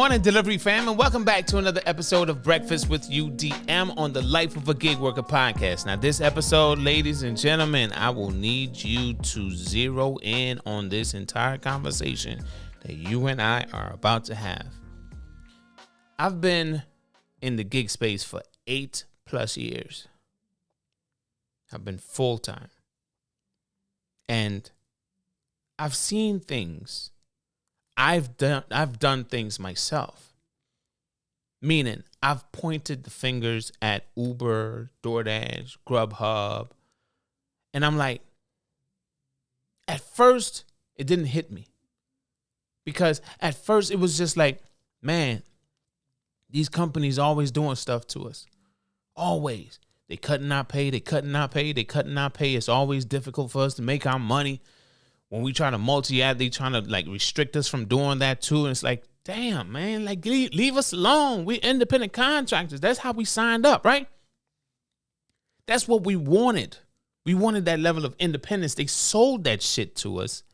morning, delivery fam, and welcome back to another episode of Breakfast with UDM on the Life of a Gig Worker podcast. Now, this episode, ladies and gentlemen, I will need you to zero in on this entire conversation that you and I are about to have. I've been in the gig space for 8+ years. I've been full-time. And I've seen things. I've done things myself. Meaning, I've pointed the fingers at Uber, DoorDash, Grubhub. And I'm like, at first, it didn't hit me. Because at first, it was just like, man, these companies always doing stuff to us. Always. They cutting our pay, they cutting our pay, they cutting our pay. It's always difficult for us to make our money. When we try to multi-ad, they trying to like restrict us from doing that too. And it's like, damn, man, like leave us alone. We're independent contractors. That's how we signed up, right? That's what we wanted. We wanted that level of independence. They sold that shit to us.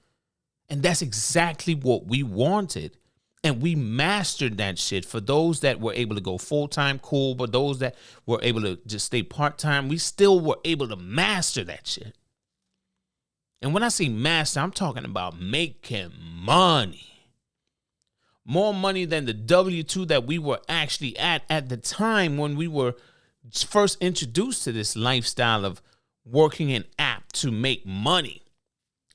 And that's exactly what we wanted. And we mastered that shit. For those that were able to go full-time, cool. But those that were able to just stay part-time, we still were able to master that shit. And when I say master, I'm talking about making money. More money than the W-2 that we were actually at the time when we were first introduced to this lifestyle of working an app to make money.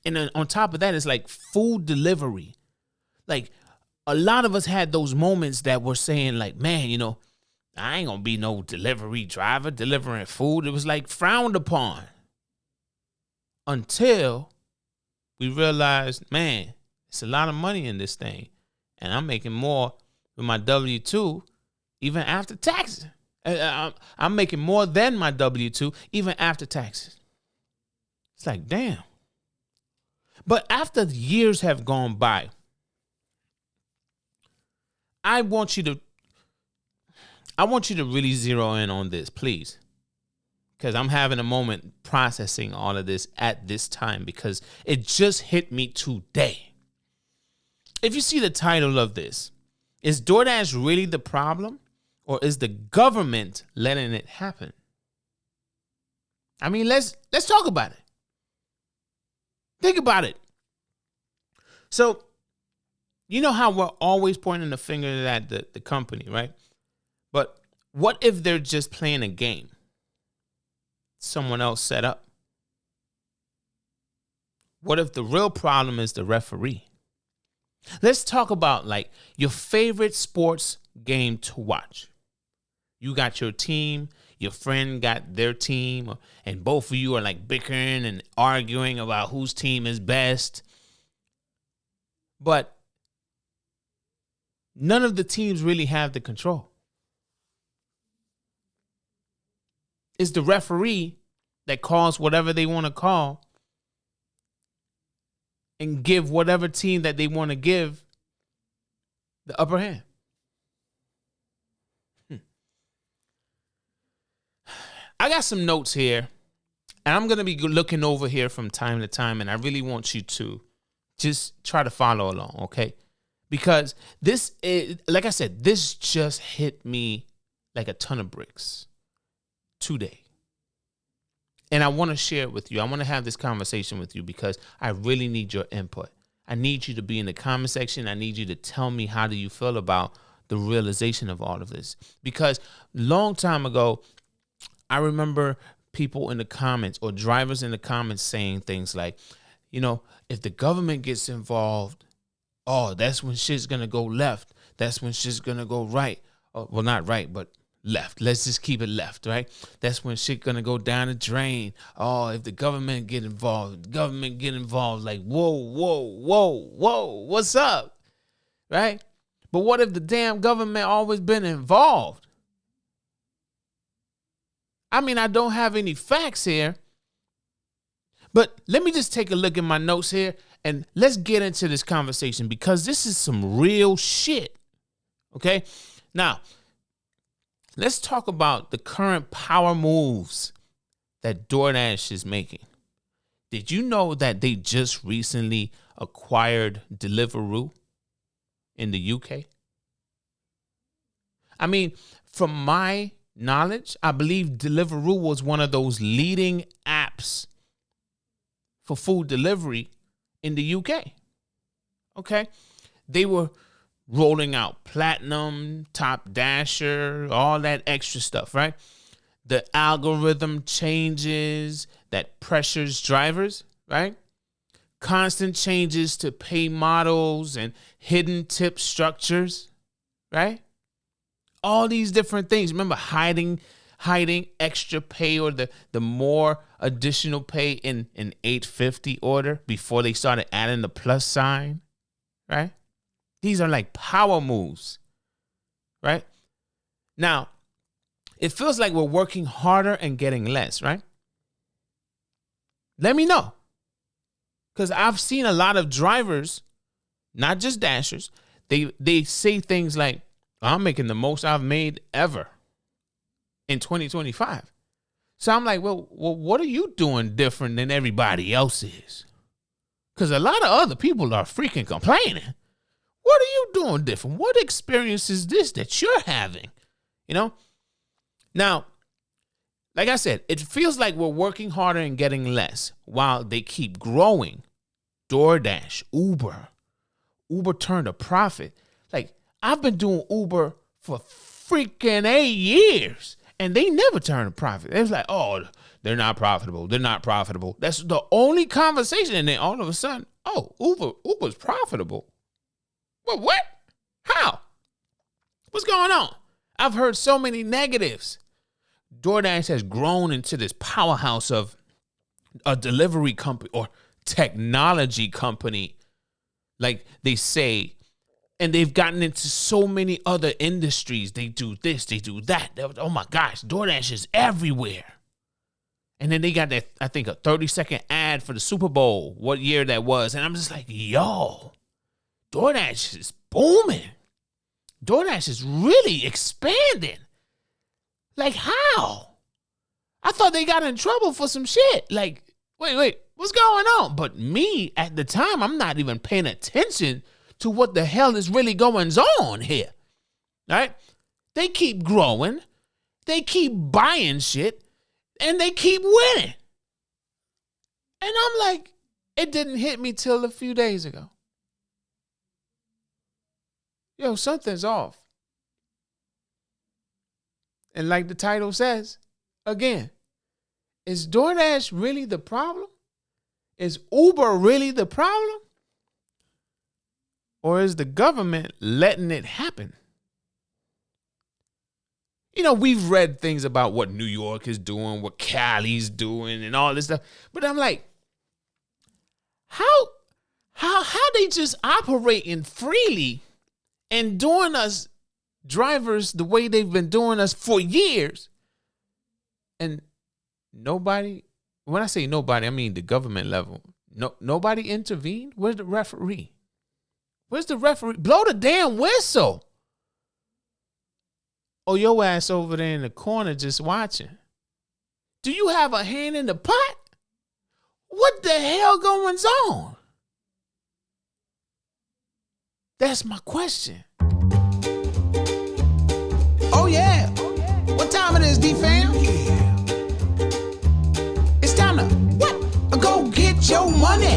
And then on top of that, it's like food delivery. Like a lot of us had those moments that were saying like, man, you know, I ain't gonna be no delivery driver delivering food. It was like frowned upon. Until we realized, man, it's a lot of money in this thing. And I'm making more with my W-2 even after taxes. I'm making more than my W-2 even after taxes. It's like, damn. But after the years have gone by, I want you to really zero in on this, please. Because I'm having a moment processing all of this at this time because it just hit me today. If you see the title of this, is DoorDash really the problem or is the government letting it happen? I mean, let's talk about it. Think about it. So, you know how we're always pointing the finger at the company, right? But what if they're just playing a game? Someone else set up? What if the real problem is the referee? Let's talk about like your favorite sports game to watch. You got your team, your friend got their team, and both of you are like bickering and arguing about whose team is best. But none of the teams really have the control. It's the referee that calls whatever they want to call and give whatever team that they want to give the upper hand. I got some notes here, and I'm going to be looking over here from time to time, and I really want you to just try to follow along, okay? Because this is, like I said, this just hit me like a ton of bricks today. And I want to share it with you. I want to have this conversation with you because I really need your input. I need you to be in the comment section. I need you to tell me how do you feel about the realization of all of this. Because long time ago, I remember people in the comments or drivers in the comments saying things like, you know, if the government gets involved, oh, that's when shit's going to go left. That's when shit's going to go right. Oh, well, not right, but left. Let's just keep it left, right? That's when shit gonna go down the drain. Oh, if the government get involved, like, whoa, what's up? Right? But what if the damn government always been involved? I mean, I don't have any facts here, but let me just take a look at my notes here and let's get into this conversation because this is some real shit. Okay? Now, let's talk about the current power moves that DoorDash is making. Did you know that they just recently acquired Deliveroo in the UK? I mean, from my knowledge, I believe Deliveroo was one of those leading apps for food delivery in the UK. Okay? They were rolling out Platinum, Top Dasher, all that extra stuff, right? The algorithm changes that pressures drivers, right? Constant changes to pay models and hidden tip structures, right? All these different things. Remember hiding extra pay or the more additional pay in an 850 order before they started adding the plus sign, right? These are like power moves, right? Now, it feels like we're working harder and getting less, right? Let me know. Because I've seen a lot of drivers, not just dashers, they say things like, I'm making the most I've made ever in 2025. So I'm like, well, what are you doing different than everybody else is? Because a lot of other people are freaking complaining. What are you doing different? What experience is this that you're having? You know? Now, like I said, it feels like we're working harder and getting less while they keep growing. DoorDash, Uber turned a profit. Like, I've been doing Uber for freaking 8 years, and they never turn a profit. It's like, oh, they're not profitable. They're not profitable. That's the only conversation. And then all of a sudden, oh, Uber's profitable. Well, what? How? What's going on? I've heard so many negatives. DoorDash has grown into this powerhouse of a delivery company or technology company, like they say, and they've gotten into so many other industries. They do this, they do that. Oh my gosh, DoorDash is everywhere. And then they got that, I think, a 30-second ad for the Super Bowl, what year that was. And I'm just like, yo, DoorDash is booming. DoorDash is really expanding. Like, how? I thought they got in trouble for some shit. Like, wait, what's going on? But me, at the time, I'm not even paying attention to what the hell is really going on here. All right? They keep growing. They keep buying shit. And they keep winning. And I'm like, it didn't hit me till a few days ago. Yo, something's off. And like the title says, again, is DoorDash really the problem? Is Uber really the problem? Or is the government letting it happen? You know, we've read things about what New York is doing, what Cali's doing, and all this stuff. But I'm like, how they just operating freely and doing us drivers the way they've been doing us for years, and nobody, when I say nobody, I mean the government level, nobody intervened? Where's the referee? Where's the referee? Blow the damn whistle. Oh, your ass over there in the corner just watching. Do you have a hand in the pot? What the hell going on? That's my question. Oh, yeah. What time it is, D-Fam? Yeah. It's time to, what? Go get your money.